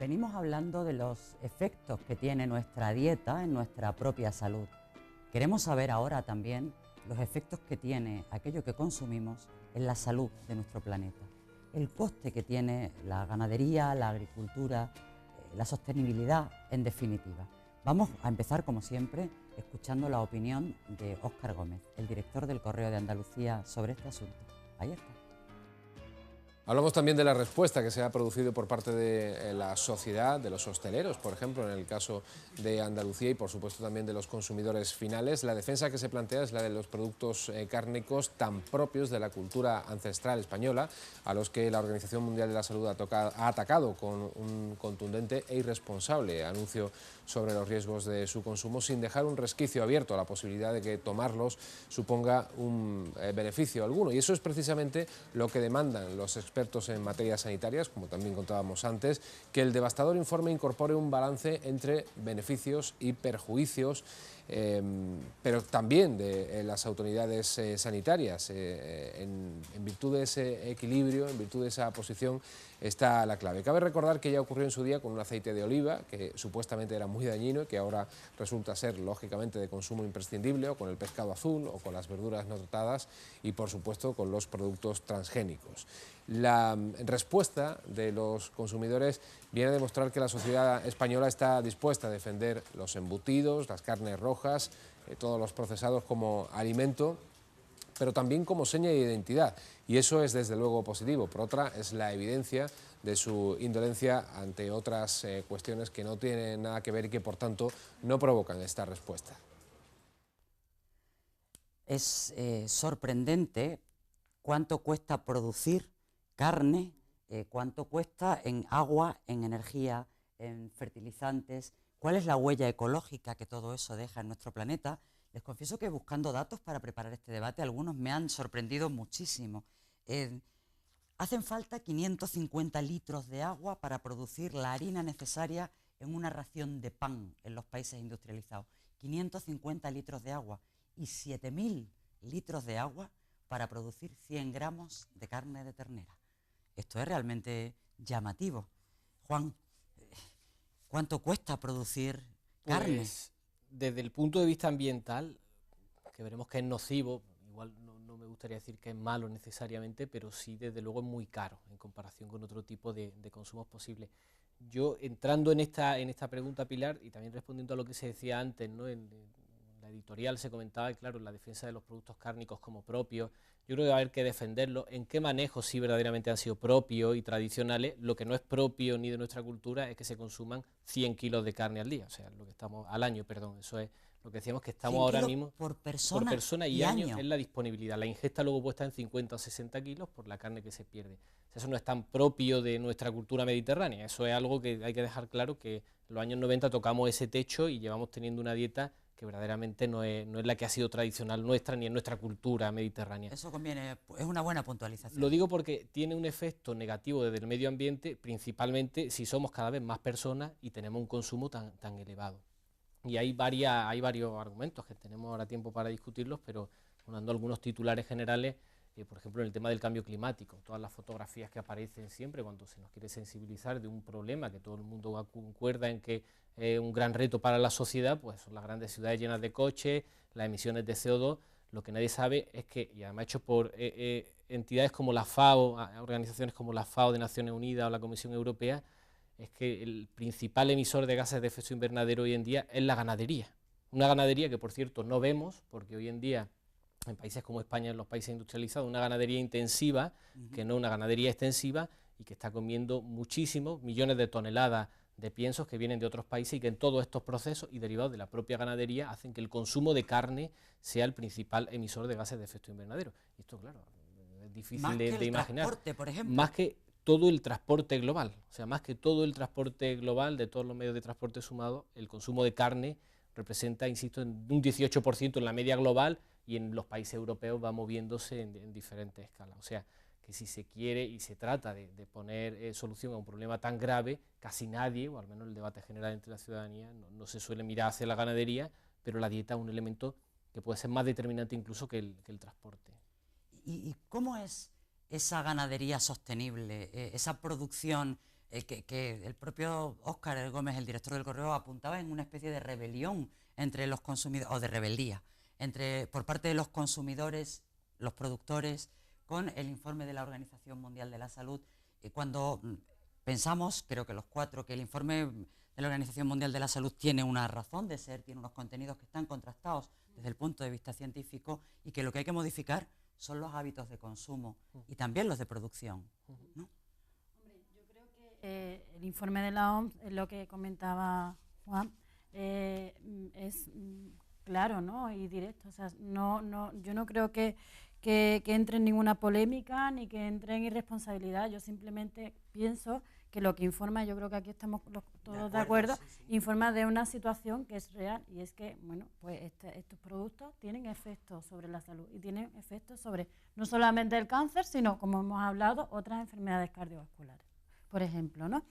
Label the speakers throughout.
Speaker 1: Venimos hablando de los efectos que tiene nuestra dieta en nuestra propia salud. Queremos saber ahora también los efectos que tiene aquello que consumimos en la salud de nuestro planeta. El coste que tiene la ganadería, la agricultura, la sostenibilidad en definitiva. Vamos a empezar, como siempre, escuchando la opinión de Óscar Gómez, el director del Correo de Andalucía, sobre este asunto. Ahí está.
Speaker 2: Hablamos también de la respuesta que se ha producido por parte de la sociedad, de los hosteleros, por ejemplo, en el caso de Andalucía, y por supuesto también de los consumidores finales. La defensa que se plantea es la de los productos cárnicos tan propios de la cultura ancestral española, a los que la Organización Mundial de la Salud ha atacado con un contundente e irresponsable anuncio sobre los riesgos de su consumo, sin dejar un resquicio abierto a la posibilidad de que tomarlos suponga un beneficio alguno. Y eso es precisamente lo que demandan los expertos en materias sanitarias, como también contábamos antes, que el devastador informe incorpore un balance entre beneficios y perjuicios, pero también de las autoridades sanitarias. En virtud de ese equilibrio, en virtud de esa posición, está la clave. Cabe recordar que ya ocurrió en su día con un aceite de oliva, que supuestamente era muy dañino y que ahora resulta ser, lógicamente, de consumo imprescindible, o con el pescado azul, o con las verduras no tratadas, y por supuesto con los productos transgénicos. La respuesta de los consumidores viene a demostrar que la sociedad española está dispuesta a defender los embutidos, las carnes rojas, todos los procesados como alimento, pero también como seña de identidad, y eso es desde luego positivo. Por otra, es la evidencia de su indolencia ante otras cuestiones que no tienen nada que ver y que por tanto no provocan esta respuesta.
Speaker 1: Es sorprendente cuánto cuesta producir carne, cuánto cuesta en agua, en energía, en fertilizantes, cuál es la huella ecológica que todo eso deja en nuestro planeta. Les confieso que buscando datos para preparar este debate, algunos me han sorprendido muchísimo. Hacen falta 550 litros de agua para producir la harina necesaria en una ración de pan en los países industrializados. 550 litros de agua y 7.000 litros de agua para producir 100 gramos de carne de ternera. Esto es realmente llamativo. Juan, ¿cuánto cuesta producir carne?
Speaker 3: Pues, desde el punto de vista ambiental, que veremos que es nocivo, igual no me gustaría decir que es malo necesariamente, pero sí, desde luego, es muy caro en comparación con otro tipo de consumos posibles. Yo, entrando en esta pregunta, Pilar, y también respondiendo a lo que se decía antes, ¿no? En la editorial se comentaba, claro, la defensa de los productos cárnicos como propios. Yo creo que va a haber que defenderlos. ¿En qué manejos sí verdaderamente han sido propios y tradicionales? Lo que no es propio ni de nuestra cultura es que se consuman 100 kilos de carne al día, o sea, lo que estamos al año, perdón, eso es lo que decíamos, que estamos ahora mismo
Speaker 1: por persona
Speaker 3: y año en la disponibilidad. La ingesta luego puesta en 50 o 60 kilos por la carne que se pierde. O sea, eso no es tan propio de nuestra cultura mediterránea, eso es algo que hay que dejar claro, que en los años 90 tocamos ese techo y llevamos teniendo una dieta que verdaderamente no es la que ha sido tradicional nuestra ni en nuestra cultura mediterránea.
Speaker 1: Eso conviene, es una buena puntualización.
Speaker 3: Lo digo porque tiene un efecto negativo desde el medio ambiente, principalmente si somos cada vez más personas y tenemos un consumo tan elevado. Y hay varios argumentos que tenemos ahora tiempo para discutirlos, pero dando algunos titulares generales, por ejemplo, en el tema del cambio climático, todas las fotografías que aparecen siempre cuando se nos quiere sensibilizar de un problema que todo el mundo concuerda en que es un gran reto para la sociedad, pues son las grandes ciudades llenas de coches, las emisiones de CO2. Lo que nadie sabe es que, y además hecho por entidades como la FAO, organizaciones como la FAO de Naciones Unidas o la Comisión Europea, es que el principal emisor de gases de efecto invernadero hoy en día es la ganadería. Una ganadería que, por cierto, no vemos, porque hoy en día, en países como España, en los países industrializados, una ganadería intensiva, que no una ganadería extensiva, y que está comiendo muchísimos millones de toneladas de piensos que vienen de otros países, y que en todos estos procesos y derivados de la propia ganadería hacen que el consumo de carne sea el principal emisor de gases de efecto invernadero. Y esto, claro, es difícil de imaginar.
Speaker 1: Transporte, por ejemplo.
Speaker 3: Más que todo el transporte global, o sea, más que todo el transporte global, de todos los medios de transporte sumados, el consumo de carne representa, insisto, en un 18% en la media global, y en los países europeos va moviéndose en diferentes escalas. O sea, que si se quiere y se trata de poner solución a un problema tan grave, casi nadie, o al menos el debate general entre la ciudadanía, no se suele mirar hacia la ganadería, pero la dieta es un elemento que puede ser más determinante incluso que el transporte.
Speaker 1: ¿Y cómo es esa ganadería sostenible, esa producción que el propio Óscar Gómez, el director del Correo, apuntaba en una especie de rebelión entre los consumidores, o de rebeldía, por parte de los consumidores, los productores, con el informe de la Organización Mundial de la Salud. Cuando pensamos, creo que los cuatro, que el informe de la Organización Mundial de la Salud tiene una razón de ser, tiene unos contenidos que están contrastados desde el punto de vista científico, y que lo que hay que modificar son los hábitos de consumo y también los de producción, ¿no?
Speaker 4: Hombre, yo creo que el informe de la OMS, lo que comentaba Juan, es claro, ¿no?, y directo. O sea, yo no creo que entre en ninguna polémica ni que entre en irresponsabilidad. Yo simplemente pienso que lo que informa, yo creo que aquí estamos todos de acuerdo, sí. Informa de una situación que es real, y es que, bueno, pues estos productos tienen efectos sobre la salud y tienen efectos sobre no solamente el cáncer, sino, como hemos hablado, otras enfermedades cardiovasculares, por ejemplo, ¿no?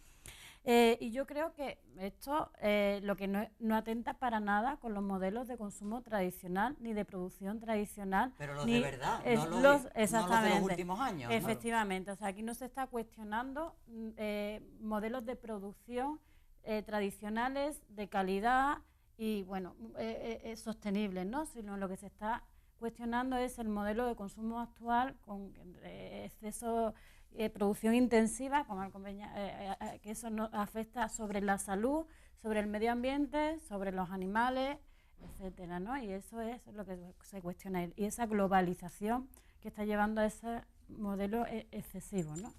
Speaker 4: Y yo creo que esto lo que no atenta para nada con los modelos de consumo tradicional ni de producción tradicional.
Speaker 1: Pero los de verdad, no los de los últimos años.
Speaker 4: Efectivamente, ¿no? O sea, aquí no se está cuestionando modelos de producción tradicionales, de calidad y, bueno, sostenibles, ¿no? Sino lo que se está cuestionando es el modelo de consumo actual con exceso producción intensiva, que eso no afecta sobre la salud, sobre el medio ambiente, sobre los animales, etcétera, ¿no? Y eso es lo que se cuestiona, y esa globalización que está llevando a ese modelo excesivo, ¿no?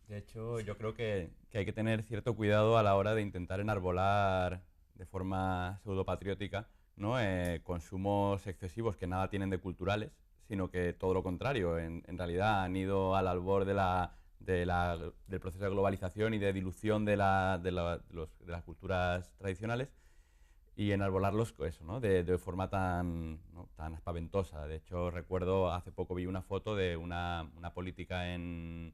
Speaker 5: De hecho, yo creo que hay que tener cierto cuidado a la hora de intentar enarbolar de forma pseudopatriótica, ¿no?, consumos excesivos que nada tienen de culturales, sino que todo lo contrario, en realidad han ido al albor del proceso de globalización y de dilución de las culturas tradicionales, y enarbolarlos eso, ¿no?, de forma tan espaventosa. De hecho, recuerdo, hace poco vi una foto de una política en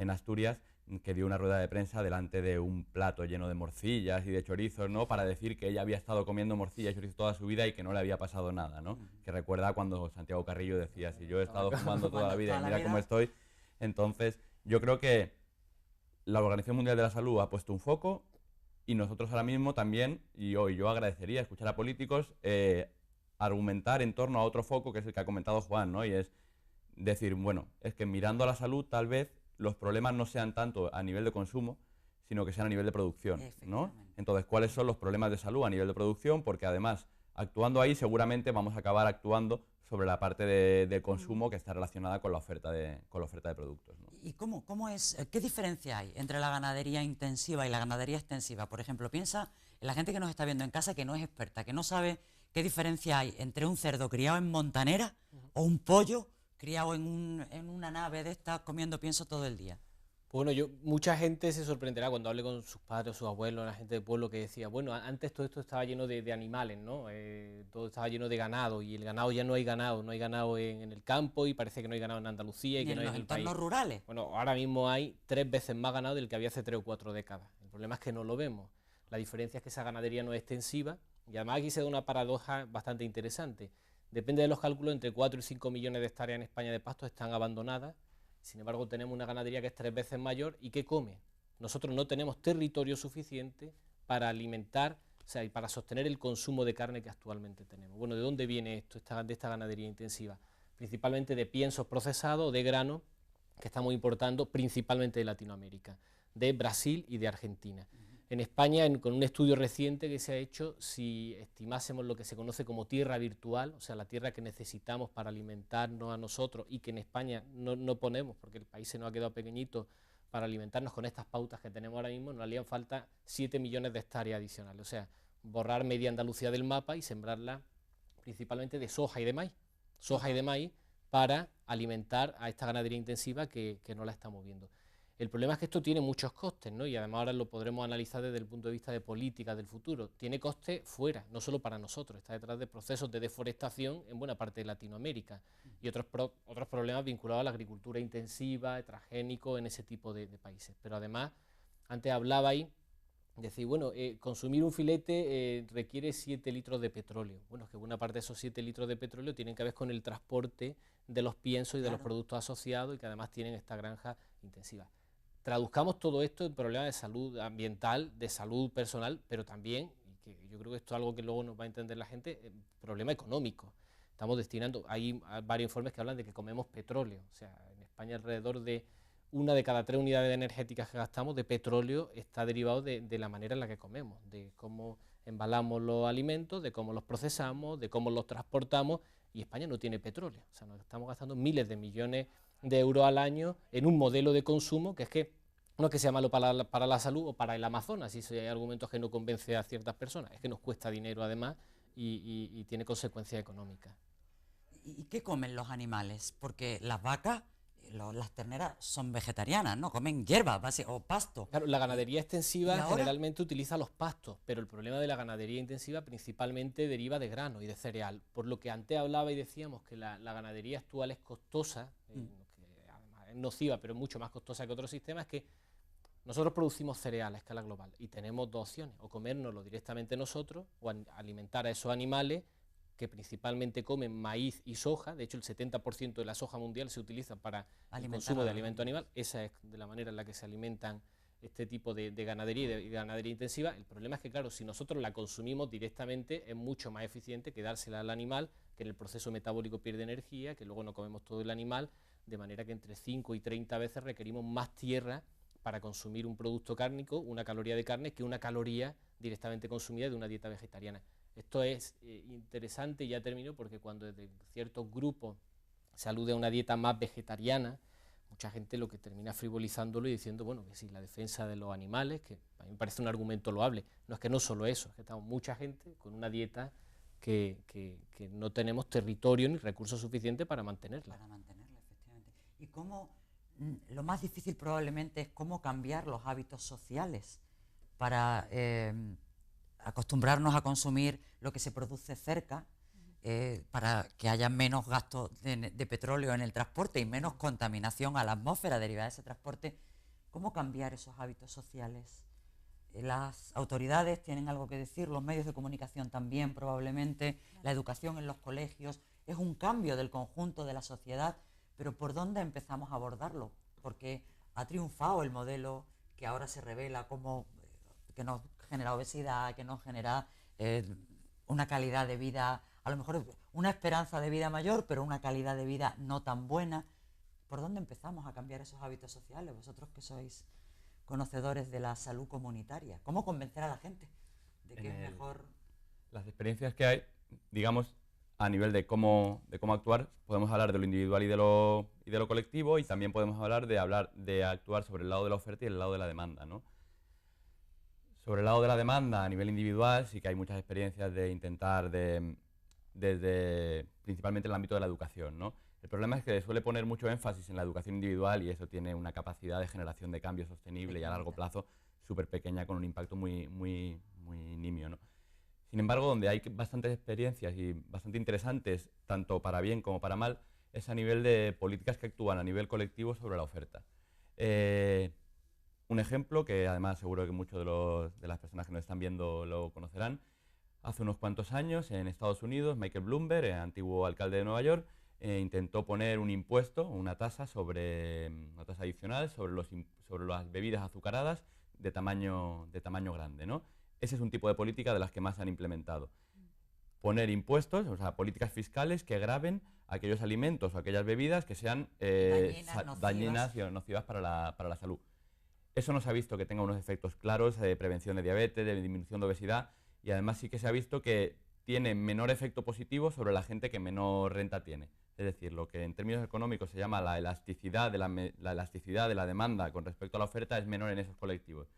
Speaker 5: Asturias que dio una rueda de prensa delante de un plato lleno de morcillas y de chorizos, ¿no?, para decir que ella había estado comiendo morcilla y chorizo toda su vida y que no le había pasado nada, ¿no? Que recuerda cuando Santiago Carrillo decía, si yo he estado fumando toda la vida y mira cómo estoy. Entonces, yo creo que la Organización Mundial de la Salud ha puesto un foco, y nosotros ahora mismo también, y hoy yo agradecería escuchar a políticos argumentar en torno a otro foco, que es el que ha comentado Juan, ¿no? Y es decir, bueno, es que mirando a la salud tal vez los problemas no sean tanto a nivel de consumo, sino que sean a nivel de producción, ¿no? Entonces, ¿cuáles son los problemas de salud a nivel de producción? Porque además, actuando ahí, seguramente vamos a acabar actuando sobre la parte de consumo que está relacionada con la oferta de productos, ¿no?
Speaker 1: ¿Y qué diferencia hay entre la ganadería intensiva y la ganadería extensiva? Por ejemplo, piensa en la gente que nos está viendo en casa, que no es experta, que no sabe qué diferencia hay entre un cerdo criado en montanera o un pollo criado en una nave de estas comiendo pienso todo el día.
Speaker 3: Bueno, mucha gente se sorprenderá cuando hable con sus padres o sus abuelos, la gente del pueblo, que decía, bueno, antes todo esto estaba lleno de animales, ¿no? Todo estaba lleno de ganado, y el ganado ya no hay ganado en el campo, y parece que no hay ganado en Andalucía y que no hay en el país.
Speaker 1: ¿En los entornos rurales?
Speaker 3: Bueno, ahora mismo hay 3 veces más ganado del que había hace 3 o 4 décadas. El problema es que no lo vemos. La diferencia es que esa ganadería no es extensiva, y además aquí se da una paradoja bastante interesante. Depende de los cálculos, entre 4 y 5 millones de hectáreas en España de pastos están abandonadas. Sin embargo, tenemos una ganadería que es 3 veces mayor. ¿Y qué come? Nosotros no tenemos territorio suficiente para alimentar, o sea, y para sostener el consumo de carne que actualmente tenemos. Bueno, ¿de dónde viene esto, de esta ganadería intensiva? Principalmente de piensos procesados, de grano, que estamos importando principalmente de Latinoamérica, de Brasil y de Argentina. En España, con un estudio reciente que se ha hecho, si estimásemos lo que se conoce como tierra virtual, o sea, la tierra que necesitamos para alimentarnos a nosotros y que en España no ponemos, porque el país se nos ha quedado pequeñito para alimentarnos con estas pautas que tenemos ahora mismo, nos harían falta 7 millones de hectáreas adicionales, o sea, borrar media Andalucía del mapa y sembrarla principalmente de soja y de maíz, para alimentar a esta ganadería intensiva que no la estamos viendo. El problema es que esto tiene muchos costes, ¿no? Y además ahora lo podremos analizar desde el punto de vista de políticas del futuro. Tiene costes fuera, no solo para nosotros, está detrás de procesos de deforestación en buena parte de Latinoamérica y otros problemas vinculados a la agricultura intensiva, transgénico, en ese tipo de países. Pero además, antes hablaba ahí, decir, bueno, consumir un filete requiere 7 litros de petróleo. Bueno, es que buena parte de esos 7 litros de petróleo tienen que ver con el transporte de los piensos y de los productos asociados, y que además tienen esta granja intensiva. traduzcamos todo esto en problemas de salud ambiental, de salud personal, pero también, y que yo creo que esto es algo que luego nos va a entender la gente, problema económico. Estamos destinando, hay varios informes que hablan de que comemos petróleo, o sea, en España alrededor de 1 de cada 3 unidades energéticas que gastamos de petróleo está derivado de la manera en la que comemos, de cómo embalamos los alimentos, de cómo los procesamos, de cómo los transportamos, y España no tiene petróleo, o sea, nos estamos gastando miles de millones de euros al año en un modelo de consumo que es que no es que sea malo para la salud o para el Amazonas, si hay argumentos que no convence a ciertas personas, es que nos cuesta dinero además y tiene consecuencias económicas.
Speaker 1: ¿Y qué comen los animales? Porque las vacas, las terneras son vegetarianas, ¿no? Comen hierbas o pasto.
Speaker 3: Claro, la ganadería
Speaker 1: ¿Y
Speaker 3: extensiva
Speaker 1: ahora?
Speaker 3: generalmente utiliza los pastos, pero el problema de la ganadería intensiva principalmente deriva de grano y de cereal, por lo que antes hablaba y decíamos que la ganadería actual es costosa, que además es nociva, pero es mucho más costosa que otros sistemas, que nosotros producimos cereal a escala global y tenemos dos opciones, o comérnoslo directamente nosotros o alimentar a esos animales que principalmente comen maíz y soja. De hecho el 70% de la soja mundial se utiliza para el consumo de alimento animal. Esa es de la manera en la que se alimentan este tipo de ganadería y de ganadería intensiva. El problema es que, claro, si nosotros la consumimos directamente es mucho más eficiente que dársela al animal, que en el proceso metabólico pierde energía, que luego no comemos todo el animal, de manera que entre 5 y 30 veces requerimos más tierra para consumir un producto cárnico, una caloría de carne, que una caloría directamente consumida de una dieta vegetariana. Esto es interesante, y ya termino, porque cuando desde ciertos grupos se alude a una dieta más vegetariana, mucha gente lo que termina frivolizándolo y diciendo, bueno, que sí, la defensa de los animales, que a mí me parece un argumento loable. No es que no solo eso, es que estamos mucha gente con una dieta que no tenemos territorio ni recursos suficientes para mantenerla.
Speaker 1: Para mantenerla, efectivamente. Y cómo, lo más difícil probablemente es cómo cambiar los hábitos sociales para acostumbrarnos a consumir lo que se produce cerca, para que haya menos gasto de petróleo en el transporte y menos contaminación a la atmósfera derivada de ese transporte. ¿Cómo cambiar esos hábitos sociales? Las autoridades tienen algo que decir, los medios de comunicación también probablemente, la educación en los colegios. Es un cambio del conjunto de la sociedad, pero ¿por dónde empezamos a abordarlo? Porque ha triunfado el modelo que ahora se revela como que nos genera obesidad, que nos genera una calidad de vida, a lo mejor una esperanza de vida mayor, pero una calidad de vida no tan buena. ¿Por dónde empezamos a cambiar esos hábitos sociales? Vosotros que sois conocedores de la salud comunitaria, ¿cómo convencer a la gente de que es mejor?
Speaker 5: Las experiencias que hay, digamos, a nivel de cómo actuar, podemos hablar de lo individual y de lo colectivo, y también podemos hablar de actuar sobre el lado de la oferta y el lado de la demanda, ¿no? Sobre el lado de la demanda, a nivel individual, sí que hay muchas experiencias de intentar, desde principalmente el ámbito de la educación, ¿no? El problema es que suele poner mucho énfasis en la educación individual, y eso tiene una capacidad de generación de cambio sostenible y a largo plazo súper pequeña, con un impacto muy nimio, ¿no? Sin embargo, donde hay bastantes experiencias y bastante interesantes, tanto para bien como para mal, es a nivel de políticas que actúan a nivel colectivo sobre la oferta. Un ejemplo, que además seguro que muchos de las personas que nos están viendo lo conocerán: hace unos cuantos años en Estados Unidos, Michael Bloomberg, el antiguo alcalde de Nueva York, intentó poner un impuesto, una tasa adicional sobre las bebidas azucaradas de tamaño grande, ¿no? Ese es un tipo de política de las que más se han implementado. Poner impuestos, o sea, políticas fiscales que graven aquellos alimentos o aquellas bebidas que sean dañinas y nocivas para la salud. Eso no se ha visto que tenga unos efectos claros de prevención de diabetes, de disminución de obesidad, y además sí que se ha visto que tiene menor efecto positivo sobre la gente que menor renta tiene. Es decir, lo que en términos económicos se llama la elasticidad de la demanda con respecto a la oferta es menor en esos colectivos.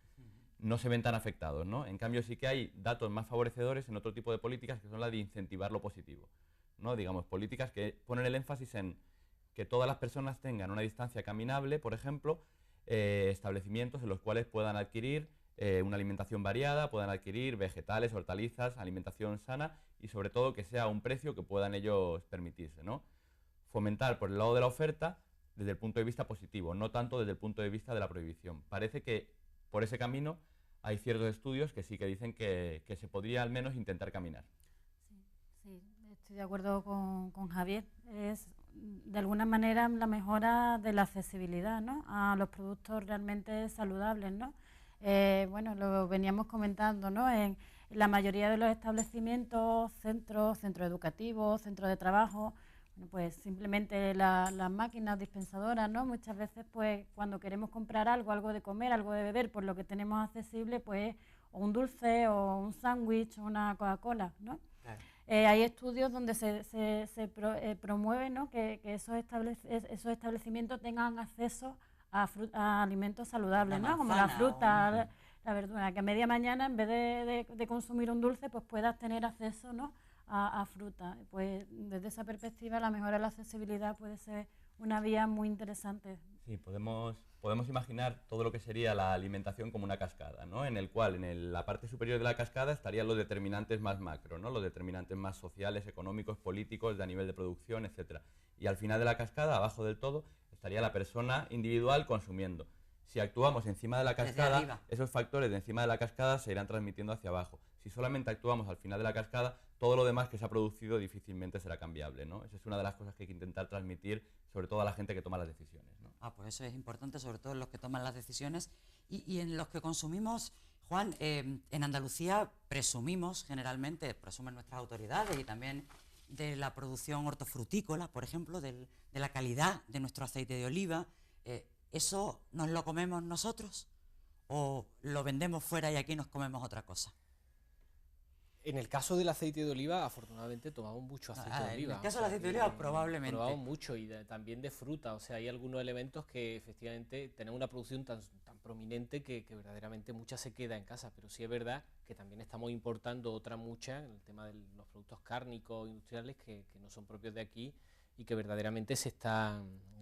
Speaker 5: No se ven tan afectados, ¿no? En cambio sí que hay datos más favorecedores en otro tipo de políticas, que son las de incentivar lo positivo, ¿no? Digamos, políticas que ponen el énfasis en que todas las personas tengan una distancia caminable, por ejemplo, establecimientos en los cuales puedan adquirir una alimentación variada, puedan adquirir vegetales, hortalizas, alimentación sana, y sobre todo que sea a un precio que puedan ellos permitirse, ¿no? Fomentar por el lado de la oferta desde el punto de vista positivo, no tanto desde el punto de vista de la prohibición. Parece que por ese camino hay ciertos estudios que sí que dicen que se podría al menos intentar caminar.
Speaker 4: Sí, estoy de acuerdo con Javier. de alguna manera la mejora de la accesibilidad, ¿no?, a los productos realmente saludables, ¿no? Bueno, lo veníamos comentando, ¿no? En la mayoría de los establecimientos, centros educativos, centros de trabajo, bueno, pues simplemente las máquinas dispensadoras, ¿no? Muchas veces, pues, cuando queremos comprar algo de comer, algo de beber, pues lo que tenemos accesible, pues, o un dulce, o un sándwich, o una Coca-Cola, ¿no? Claro. Hay estudios donde se promueve, ¿no?, que esos establecimientos tengan acceso a alimentos saludables, ¿no?, como la fruta, la verdura, que a media mañana, en vez de consumir un dulce, pues puedas tener acceso, ¿no?, a fruta. Pues desde esa perspectiva, la mejora de la accesibilidad puede ser una vía muy interesante.
Speaker 5: Sí, podemos imaginar todo lo que sería la alimentación como una cascada, ¿no?, en el cual en la parte superior de la cascada estarían los determinantes más macro, ¿no?, los determinantes más sociales, económicos, políticos, de a nivel de producción, etcétera. Y al final de la cascada, abajo del todo, estaría la persona individual consumiendo. Si actuamos encima de la cascada, esos factores de encima de la cascada se irán transmitiendo hacia abajo. Si solamente actuamos al final de la cascada, todo lo demás que se ha producido difícilmente será cambiable, ¿no? Esa es una de las cosas que hay que intentar transmitir, sobre todo a la gente que toma las decisiones, ¿no?
Speaker 1: Pues eso es importante, sobre todo en los que toman las decisiones y en los que consumimos. Juan, en Andalucía presumimos generalmente, presumen nuestras autoridades y también de la producción hortofrutícola, por ejemplo, de la calidad de nuestro aceite de oliva. ¿Eso nos lo comemos nosotros o lo vendemos fuera y aquí nos comemos otra cosa?
Speaker 3: En el caso del aceite de oliva, afortunadamente tomamos mucho aceite de oliva.
Speaker 1: En el caso del aceite de oliva, probablemente.
Speaker 3: Probamos mucho y también de fruta. O sea, hay algunos elementos que efectivamente tenemos una producción tan prominente que verdaderamente mucha se queda en casa. Pero sí es verdad que también estamos importando otra mucha en el tema de los productos cárnicos industriales que no son propios de aquí y que verdaderamente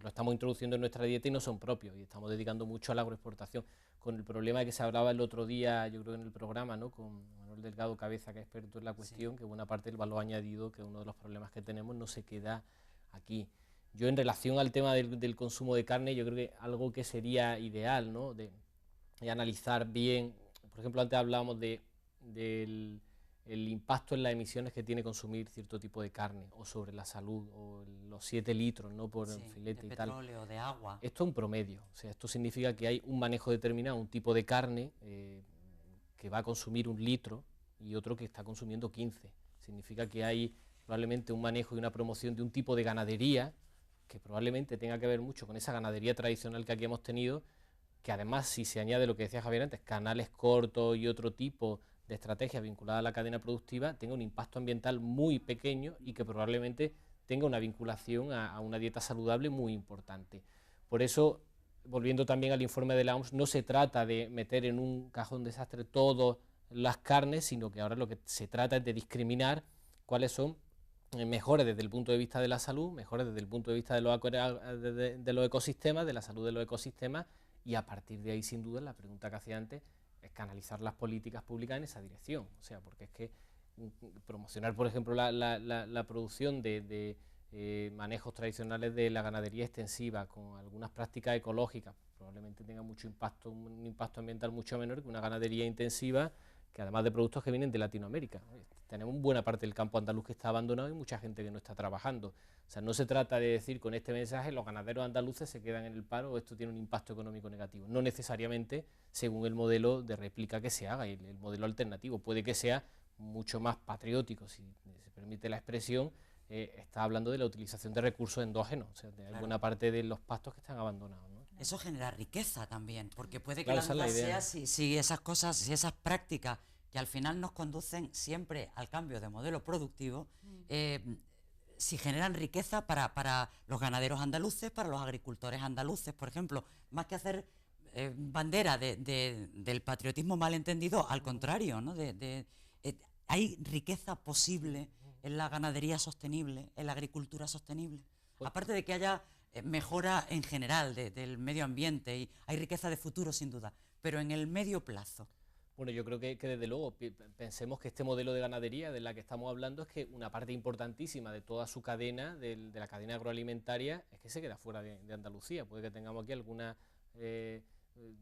Speaker 3: lo estamos introduciendo en nuestra dieta y no son propios. Y estamos dedicando mucho a la agroexportación. Con el problema que se hablaba el otro día, yo creo en el programa, ¿no?, con Manuel Delgado Cabeza, que es experto en la cuestión, sí, que buena parte del valor añadido, que uno de los problemas que tenemos, no se queda aquí. Yo en relación al tema del consumo de carne, yo creo que algo que sería ideal, ¿no?, de analizar bien, por ejemplo, antes hablábamos del impacto en las emisiones que tiene consumir cierto tipo de carne, o sobre la salud, o los 7 litros, ¿no?, por filete y tal.
Speaker 1: De petróleo, de agua.
Speaker 3: Esto es un promedio, o sea, esto significa que hay un manejo determinado, un tipo de carne que va a consumir 1 litro y otro que está consumiendo 15. Significa que hay probablemente un manejo y una promoción de un tipo de ganadería que probablemente tenga que ver mucho con esa ganadería tradicional que aquí hemos tenido, que además, si se añade lo que decía Javier antes, canales cortos y otro tipo de estrategias vinculadas a la cadena productiva, tenga un impacto ambiental muy pequeño y que probablemente tenga una vinculación a una dieta saludable muy importante. Por eso, volviendo también al informe de la OMS, no se trata de meter en un cajón desastre todas las carnes, sino que ahora lo que se trata es de discriminar cuáles son mejores desde el punto de vista de la salud, mejores desde el punto de vista de los ecosistemas, de la salud de los ecosistemas, y a partir de ahí, sin duda, la pregunta que hacía antes, es canalizar las políticas públicas en esa dirección. O sea, porque es que promocionar, por ejemplo, la producción de manejos tradicionales de la ganadería extensiva con algunas prácticas ecológicas probablemente tenga mucho impacto, un impacto ambiental mucho menor que una ganadería intensiva, que además de productos que vienen de Latinoamérica. Tenemos buena parte del campo andaluz que está abandonado y mucha gente que no está trabajando. O sea, no se trata de decir con este mensaje los ganaderos andaluces se quedan en el paro o esto tiene un impacto económico negativo. No necesariamente según el modelo de réplica que se haga y el modelo alternativo. Puede que sea mucho más patriótico, si se permite la expresión. Está hablando de la utilización de recursos endógenos, o sea, de buena parte de los pastos que están abandonados, ¿no?
Speaker 1: Eso genera riqueza también, porque puede que
Speaker 3: claro,
Speaker 1: la duda sea si esas cosas, si esas prácticas que al final nos conducen siempre al cambio de modelo productivo, si generan riqueza para los ganaderos andaluces, para los agricultores andaluces, por ejemplo, más que hacer bandera del patriotismo malentendido, al contrario, ¿no? ¿Hay riqueza posible en la ganadería sostenible, en la agricultura sostenible? Aparte de que haya mejora en general del medio ambiente y hay riqueza de futuro sin duda, pero en el medio plazo.
Speaker 3: Bueno, yo creo que desde luego pensemos que este modelo de ganadería de la que estamos hablando es que una parte importantísima de toda su cadena, de la cadena agroalimentaria, es que se queda fuera de Andalucía. Puede que tengamos aquí alguna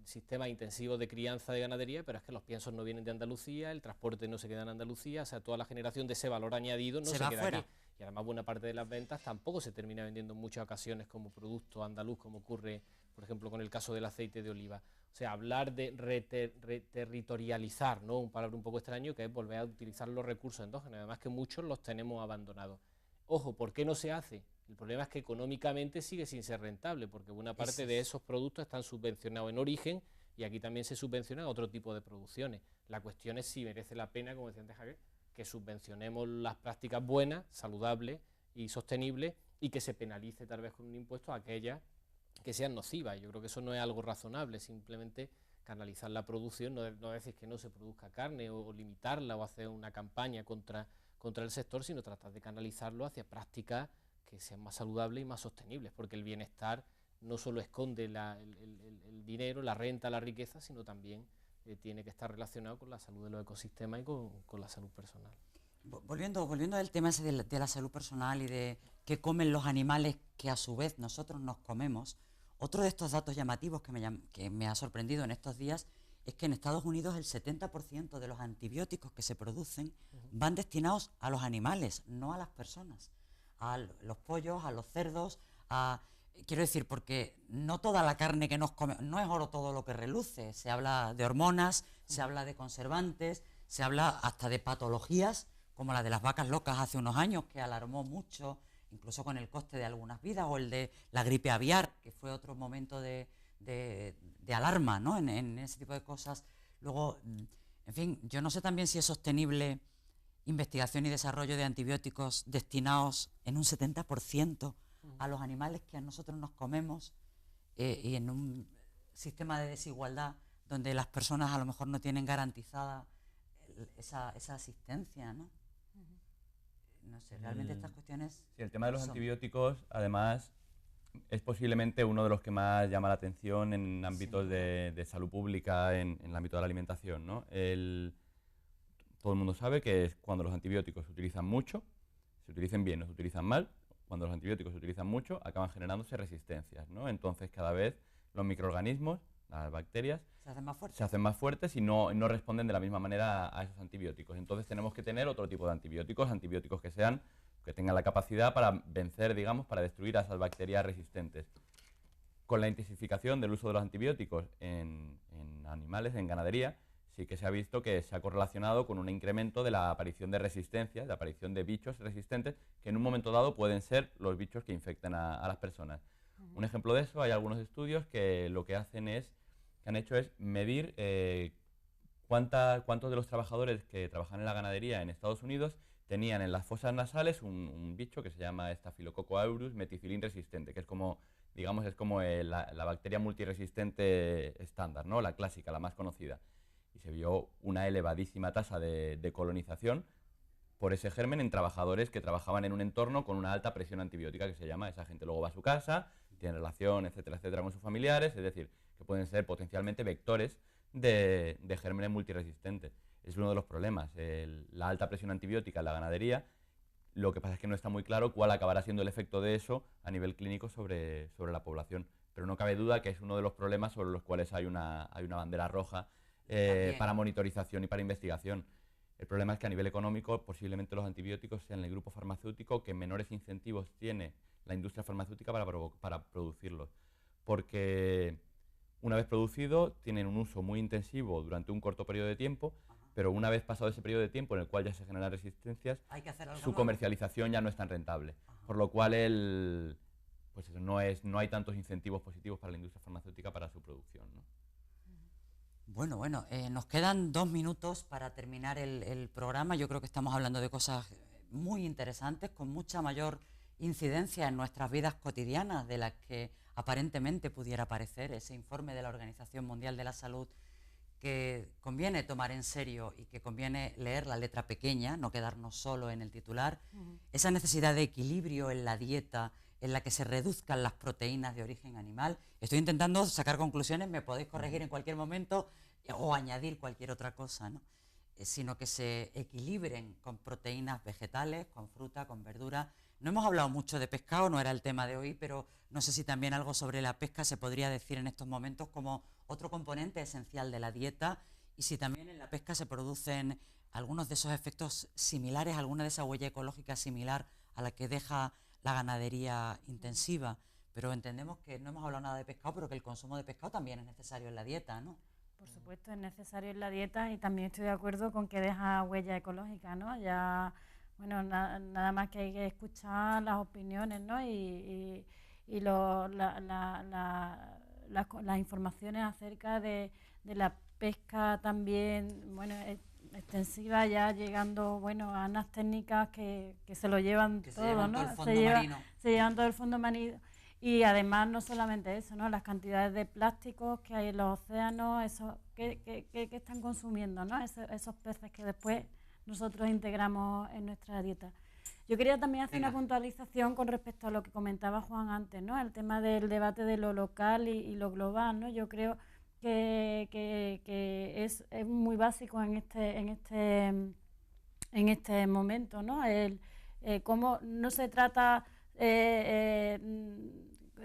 Speaker 3: sistemas intensivos de crianza de ganadería, pero es que los piensos no vienen de Andalucía, el transporte no se queda en Andalucía, o sea, toda la generación de ese valor añadido no se queda aquí. Y además buena parte de las ventas tampoco se termina vendiendo en muchas ocasiones como producto andaluz, como ocurre, por ejemplo, con el caso del aceite de oliva. O sea, hablar de reterritorializar, ¿no? Un palabra un poco extraño, que es volver a utilizar los recursos endógenos, además que muchos los tenemos abandonados. Ojo, ¿por qué no se hace? El problema es que económicamente sigue sin ser rentable, porque buena parte de esos productos están subvencionados en origen y aquí también se subvencionan otro tipo de producciones. La cuestión es si merece la pena, como decía antes Javier, que subvencionemos las prácticas buenas, saludables y sostenibles, y que se penalice tal vez con un impuesto a aquellas que sean nocivas. Yo creo que eso no es algo razonable, simplemente canalizar la producción, no decir que no se produzca carne o limitarla o hacer una campaña contra el sector, sino tratar de canalizarlo hacia prácticas que sean más saludables y más sostenibles, porque el bienestar no solo esconde el dinero, la renta, la riqueza, sino también tiene que estar relacionado con la salud de los ecosistemas y con la salud personal.
Speaker 1: Volviendo al tema ese de la salud personal y de qué comen los animales que a su vez nosotros nos comemos, otro de estos datos llamativos que me ha sorprendido en estos días es que en Estados Unidos el 70% de los antibióticos que se producen van destinados a los animales, no a las personas, a los pollos, a los cerdos, quiero decir, porque no toda la carne que nos comemos, no es oro todo lo que reluce, se habla de hormonas, se habla de conservantes, se habla hasta de patologías, como la de las vacas locas hace unos años, que alarmó mucho, incluso con el coste de algunas vidas, o el de la gripe aviar, que fue otro momento de alarma, ¿no? en ese tipo de cosas. Luego, en fin, yo no sé también si es sostenible investigación y desarrollo de antibióticos destinados en un 70% a los animales que a nosotros nos comemos, y en un sistema de desigualdad donde las personas a lo mejor no tienen garantizada esa asistencia, ¿no? No sé, realmente estas cuestiones...
Speaker 5: Sí, el tema de los antibióticos, además, es posiblemente uno de los que más llama la atención en ámbitos de salud pública, en el ámbito de la alimentación, ¿no? Todo el mundo sabe que es cuando los antibióticos se utilizan mucho, se utilicen bien o se utilizan mal, cuando los antibióticos se utilizan mucho, acaban generándose resistencias, ¿no? Entonces, cada vez los microorganismos, las bacterias, se hacen más fuertes y no responden de la misma manera a esos antibióticos. Entonces, tenemos que tener otro tipo de antibióticos que tengan la capacidad para vencer, digamos, para destruir a esas bacterias resistentes. Con la intensificación del uso de los antibióticos en animales, en ganadería, sí que se ha visto que se ha correlacionado con un incremento de la aparición de resistencias, de aparición de bichos resistentes, que en un momento dado pueden ser los bichos que infectan a las personas. Un ejemplo de eso, hay algunos estudios que lo que han hecho es medir cuántos de los trabajadores que trabajan en la ganadería en Estados Unidos tenían en las fosas nasales un bicho que se llama Staphylococcus aureus meticilin resistente, que es como, digamos, la bacteria multiresistente estándar, ¿no? La clásica, la más conocida. Y se vio una elevadísima tasa de colonización por ese germen en trabajadores que trabajaban en un entorno con una alta presión antibiótica, que se llama, esa gente luego va a su casa, tiene relación, etcétera, etcétera, con sus familiares, es decir, que pueden ser potencialmente vectores de gérmenes multiresistentes. Es uno de los problemas, la alta presión antibiótica en la ganadería. Lo que pasa es que no está muy claro cuál acabará siendo el efecto de eso a nivel clínico sobre la población, pero no cabe duda que es uno de los problemas sobre los cuales hay una bandera roja para monitorización y para investigación. El problema es que a nivel económico posiblemente los antibióticos sean el grupo farmacéutico que menores incentivos tiene la industria farmacéutica para producirlos, porque una vez producido tienen un uso muy intensivo durante un corto periodo de tiempo, pero una vez pasado ese periodo de tiempo en el cual ya se generan resistencias, su comercialización ya no es tan rentable, por lo cual pues eso, no hay tantos incentivos positivos para la industria farmacéutica para su producción, ¿no?
Speaker 1: Bueno, nos quedan 2 minutos para terminar el programa. Yo creo que estamos hablando de cosas muy interesantes, con mucha mayor incidencia en nuestras vidas cotidianas de las que aparentemente pudiera parecer. Ese informe de la Organización Mundial de la Salud que conviene tomar en serio y que conviene leer la letra pequeña, no quedarnos solo en el titular, esa necesidad de equilibrio en la dieta, en la que se reduzcan las proteínas de origen animal. Estoy intentando sacar conclusiones, me podéis corregir en cualquier momento o añadir cualquier otra cosa, ¿no? Sino que se equilibren con proteínas vegetales, con fruta, con verdura. No hemos hablado mucho de pescado, no era el tema de hoy, pero no sé si también algo sobre la pesca se podría decir en estos momentos como otro componente esencial de la dieta, y si también en la pesca se producen algunos de esos efectos similares, alguna de esa huella ecológica similar a la que deja la ganadería intensiva, pero entendemos que no hemos hablado nada de pescado, pero que el consumo de pescado también es necesario en la dieta, ¿no?
Speaker 4: Por supuesto, es necesario en la dieta y también estoy de acuerdo con que deja huella ecológica, ¿no? Ya, bueno, nada más que hay que escuchar las opiniones, ¿no? Y las informaciones acerca de la pesca también, bueno, extensiva, ya llegando, bueno, a unas técnicas que se lo llevan todo, ¿no? Se llevan todo el fondo marino. Y además no solamente eso, ¿no? Las cantidades de plásticos que hay en los océanos, eso que están consumiendo, ¿no? Esos peces que después nosotros integramos en nuestra dieta. Yo quería también hacer una puntualización con respecto a lo que comentaba Juan antes, ¿no? El tema del debate de lo local y lo global, ¿no? Yo creo que es muy básico en este momento, ¿no? Cómo no se trata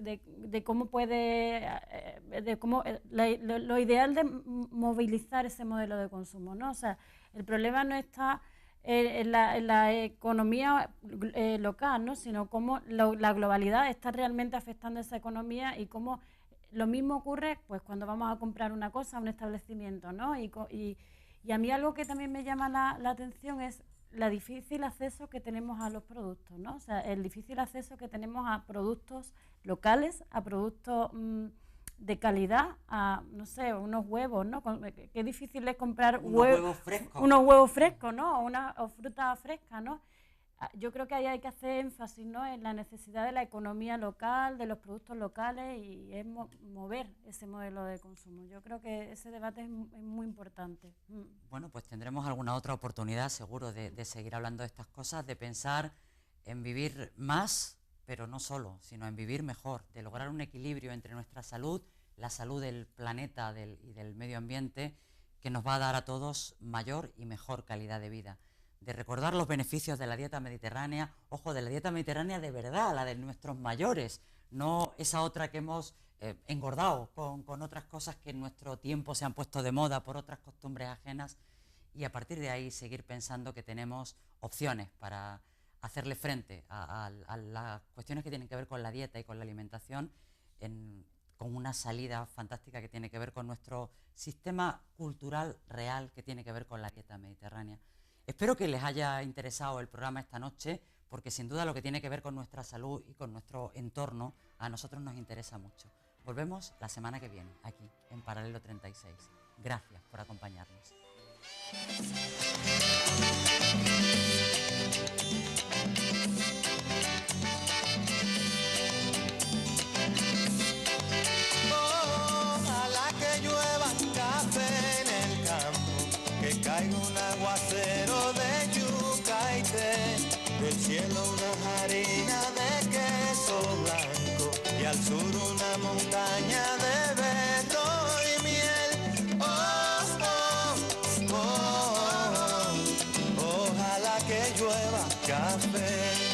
Speaker 4: de cómo puede, lo ideal de movilizar ese modelo de consumo, ¿no? O sea, el problema no está en la economía local, ¿no? Sino cómo la globalidad está realmente afectando esa economía y cómo lo mismo ocurre pues cuando vamos a comprar una cosa a un establecimiento, ¿no? Y a mí algo que también me llama la atención es la difícil acceso que tenemos a los productos, ¿no? O sea, el difícil acceso que tenemos a productos locales, a productos de calidad, a, no sé, unos huevos, ¿no? Qué difícil es comprar unos huevos frescos, ¿no? O fruta fresca, ¿no? Yo creo que ahí hay que hacer énfasis, ¿no? En la necesidad de la economía local, de los productos locales y es mover ese modelo de consumo. Yo creo que ese debate es muy importante.
Speaker 1: Bueno, pues tendremos alguna otra oportunidad seguro de seguir hablando de estas cosas, de pensar en vivir más, pero no solo, sino en vivir mejor, de lograr un equilibrio entre nuestra salud, la salud del planeta y del medio ambiente, que nos va a dar a todos mayor y mejor calidad de vida. De recordar los beneficios de la dieta mediterránea, ojo, de la dieta mediterránea de verdad, la de nuestros mayores, no esa otra que hemos engordado con otras cosas que en nuestro tiempo se han puesto de moda por otras costumbres ajenas, y a partir de ahí seguir pensando que tenemos opciones para hacerle frente a las cuestiones que tienen que ver con la dieta y con la alimentación, con una salida fantástica que tiene que ver con nuestro sistema cultural real, que tiene que ver con la dieta mediterránea. Espero que les haya interesado el programa esta noche, porque sin duda lo que tiene que ver con nuestra salud y con nuestro entorno a nosotros nos interesa mucho. Volvemos la semana que viene, aquí, en Paralelo 36. Gracias por acompañarnos.
Speaker 6: Ojalá que llueva café en el campo, que caiga un aguacero de yuca y té, del cielo una harina de queso blanco y al sur una montaña de berro y miel. Ojalá que llueva café.